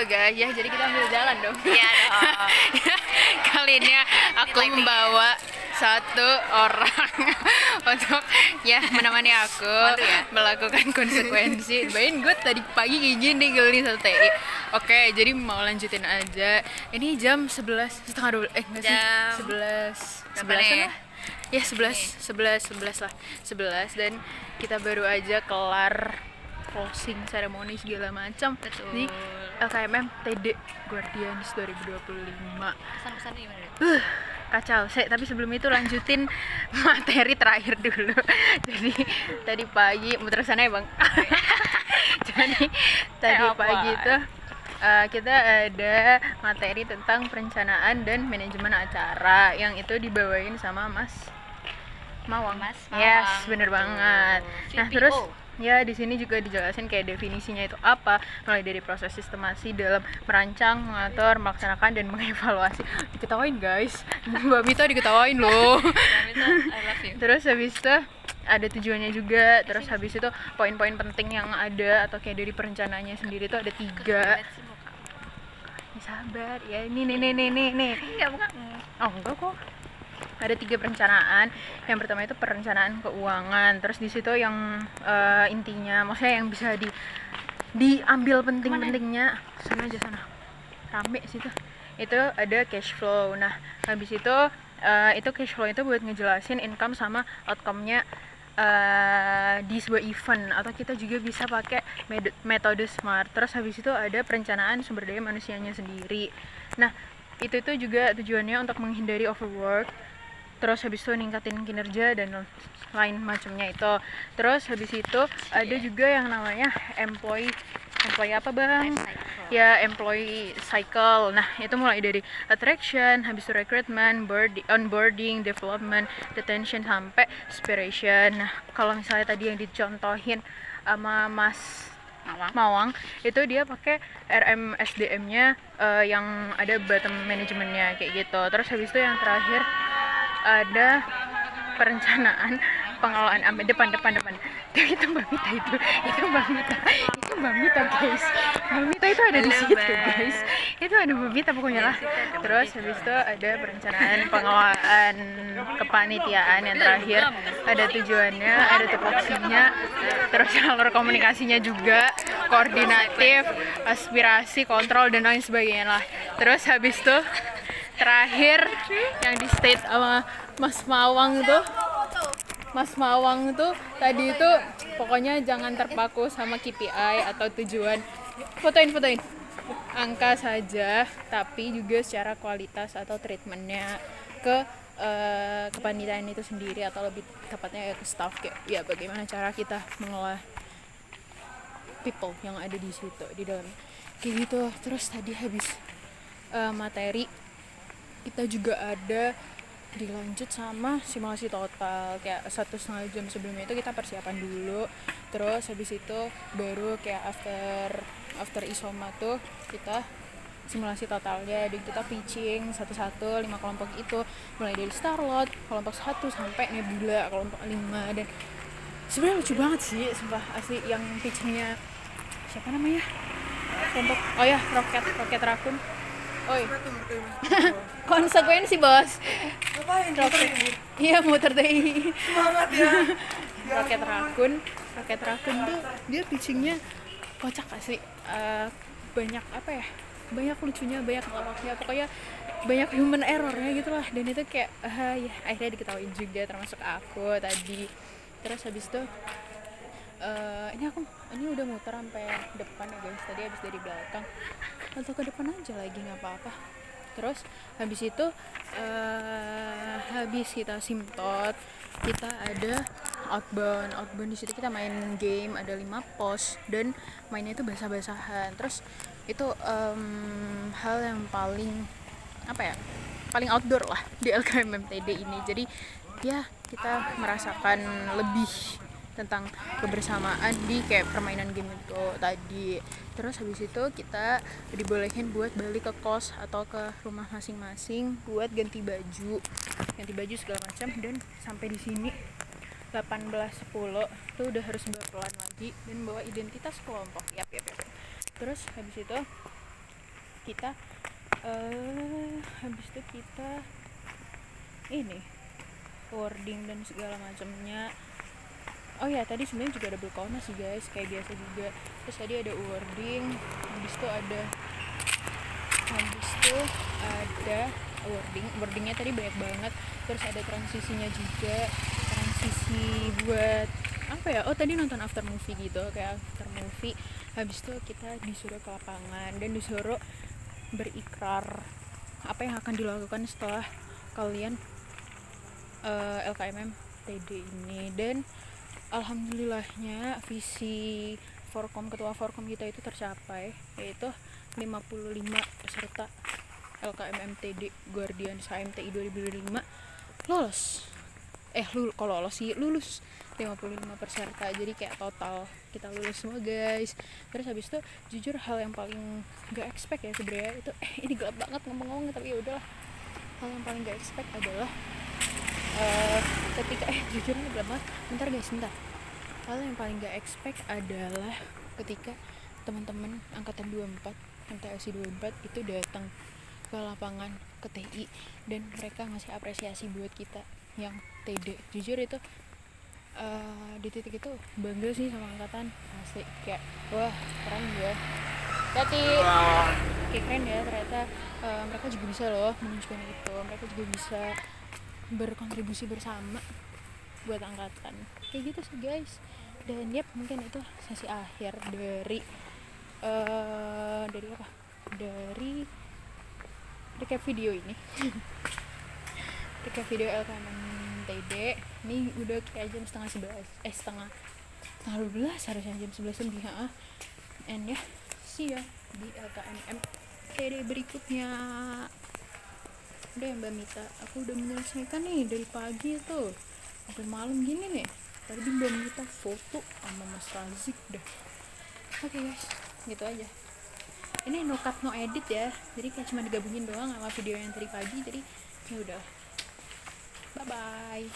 guys ya, jadi kita ambil jalan dong. Iya dong. Kali ini aku membawa satu orang untuk ya menemani aku melakukan konsekuensi. Bayin gue tadi pagi kayak gini geli satu TI. Oke, jadi mau lanjutin aja. Ini jam 11:30 enggak sih? Jam 11 lah. Ya 11 lah 11 dan kita baru aja kelar closing ceremony segala macam di LKMM TD Guardians 2025. Pesan-pesannya gimana deh? Kacau sih, tapi sebelum itu lanjutin materi terakhir dulu. Jadi tadi pagi muter sana ya bang. Jadi tadi pagi itu kita ada materi tentang perencanaan dan manajemen acara yang itu dibawain sama Mas Mawang. Yes, bener banget. Nah terus ya di sini juga dijelasin kayak definisinya itu apa, mulai dari proses sistemasi dalam merancang, mengatur, melaksanakan dan mengevaluasi. Diketawain guys, Mbak Mita diketawain loh. I love you. Terus habis itu ada tujuannya juga. Terus habis itu poin-poin penting yang ada atau kayak dari perencanaannya sendiri itu ada 3. Sabar ya, ini nih. Enggak, bukan. Oh enggak kok. Ada 3 perencanaan. Yang pertama itu perencanaan keuangan. Terus di situ yang intinya, maksudnya yang bisa diambil penting-pentingnya. Sana aja sana. Rame situ. Itu ada cash flow. Nah, habis itu cash flow itu buat ngejelasin income sama outcome-nya di sebuah event, atau kita juga bisa pakai metode SMART. Terus habis itu ada perencanaan sumber daya manusianya sendiri. Nah, itu juga tujuannya untuk menghindari overwork. Terus habis itu ningkatin kinerja dan lain macamnya itu. Terus habis itu ada juga yang namanya employee apa bang? Ya employee cycle. Nah itu mulai dari attraction, habis itu recruitment, onboarding, development, retention sampai aspiration. Nah kalau misalnya tadi yang dicontohin sama Mas Mawang itu dia pakai RMSDM-nya yang ada bottom manajemennya kayak gitu. Terus habis itu yang terakhir ada perencanaan pengelolaan depan itu Mbak Mita guys. Mbak Mita itu ada di situ guys, itu ada Mbak Mita pokoknya lah. Terus habis itu ada perencanaan pengelolaan kepanitiaan yang terakhir ada tujuannya, ada tupoksinya, terus alur komunikasinya juga, koordinatif, aspirasi, kontrol dan lain sebagainya lah. Terus habis itu terakhir yang di state sama Mas Mawang tuh tadi itu pokoknya jangan terpaku sama KPI atau tujuan fotoin angka saja, tapi juga secara kualitas atau treatmentnya ke kepanitiaan itu sendiri, atau lebih tepatnya ke staff, kayak ya bagaimana cara kita mengelola people yang ada di situ di dalam kayak gitu. Terus tadi habis materi kita juga ada dilanjut sama simulasi total, kayak 1,5 jam sebelumnya itu kita persiapan dulu. Terus habis itu baru kayak after isoma tuh kita simulasi totalnya, dan kita pitching satu-satu 5 kelompok itu, mulai dari Starlot kelompok 1 sampai Nebula kelompok 5. Dan sebenarnya lucu banget sih sumpah asli yang pitchingnya siapa namanya, kelompok Rocket Raccoon. Oi. Konsekuensi bos. Ngapain? Iya muter deh. Semangat ya. Rocket Raccoon tuh dia pitchingnya kocak asli. Banyak apa ya? Banyak lucunya, banyak ngelawaknya, pokoknya banyak human errornya gitu lah. Dan itu kayak ya akhirnya diketahui juga termasuk aku tadi. Terus habis itu ini udah muter sampai depan ya guys, tadi habis dari belakang atau ke depan aja lagi nggak apa-apa. Terus habis itu habis kita simtot, kita ada outbound di situ kita main game, ada 5 pos dan mainnya itu basah-basahan. Terus itu hal yang paling paling outdoor lah di LKMMTD ini. Jadi ya kita merasakan lebih tentang kebersamaan di kayak permainan game itu tadi. Terus habis itu kita dibolehin buat balik ke kos atau ke rumah masing-masing buat ganti baju segala macam. Dan sampai di sini 18.10 tuh udah harus bawa pelan lagi dan bawa identitas kelompok. Yap. Terus habis itu kita habis itu kita ini wording dan segala macamnya. Oh ya, tadi sebenarnya juga ada berkona sih guys, kayak biasa juga. Terus tadi ada wording, habis itu ada wordingnya tadi banyak banget. Terus ada transisinya juga, transisi buat apa ya, oh tadi nonton after movie gitu, kayak after movie. Habis itu kita disuruh ke lapangan dan disuruh berikrar apa yang akan dilakukan setelah kalian LKMM TD ini. Dan alhamdulillahnya visi ketua Forkom kita itu tercapai, yaitu 55 peserta LKMM TD Guardian HMTI 2025 lolos. Kalau lolos sih lulus 55 peserta, jadi kayak total kita lulus semua guys. Terus habis itu jujur hal yang paling gak expect ya sebenarnya itu ini gelap banget ngomong-ngomong, tapi ya udahlah, hal yang paling gak expect adalah ketika jujur ini gelap banget, bentar. Hal yang paling gak expect adalah ketika teman-teman angkatan 24 MTSI 24 itu datang ke lapangan ke TI dan mereka ngasih apresiasi buat kita yang TD. Jujur itu di titik itu bangga sih sama angkatan, asli kayak wah keren ya, kayak keren ya ternyata. Mereka juga bisa loh menunjukkan itu, mereka juga bisa berkontribusi bersama buat angkatan, kayak gitu sih guys. Dan yep, mungkin itu sesi akhir dari recap video ini. Recap video LKMM TD ini udah kayak jam setengah 12 harusnya jam 11 lebih. And ya, see ya di LKMM TD berikutnya. Udah ya Mbak Mita, aku udah menyelesaikan nih dari pagi tuh sampai malam gini nih. Tadi Mbak Mita foto sama Mas Razik dah. Oke guys, gitu aja. Ini no cut no edit ya, jadi kayak cuma digabungin doang sama video yang tadi pagi. Jadi ya udah, bye bye.